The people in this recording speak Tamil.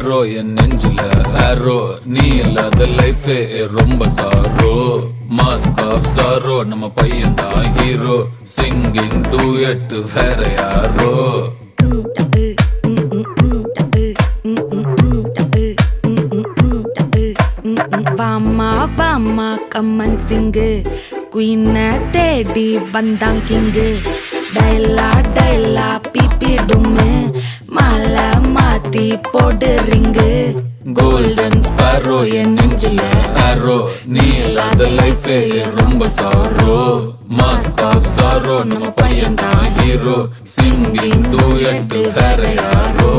ஸ்பேரோ என் நெஞ்சில ஆரோ நீ இல்லாத லைஃபே ரொம்ப சாரோ மாஸ்க் ஆஃப் சாரோ நம்ம பையன் தான் ஹீரோ சிங்கிங் டூயட் வேற யாரோ வாமா வாமா கம்மன் சிங்கு குயின தேடி வந்தான் கிங்கு டைலா டைலா பிபி டும்மு மாலை மாத்தி போடு ரிங்கு கோல்டன் ஸ்பேரோ என் நெஞ்சில ஆரோ நீ இல்லாத லைஃபே ரொம்ப சாரோ மாஸ்க் ஆஃப் சாரோ நம்ம பையன் தான் ஹீரோ சிங்கிங் டூயட் வேற யாரோ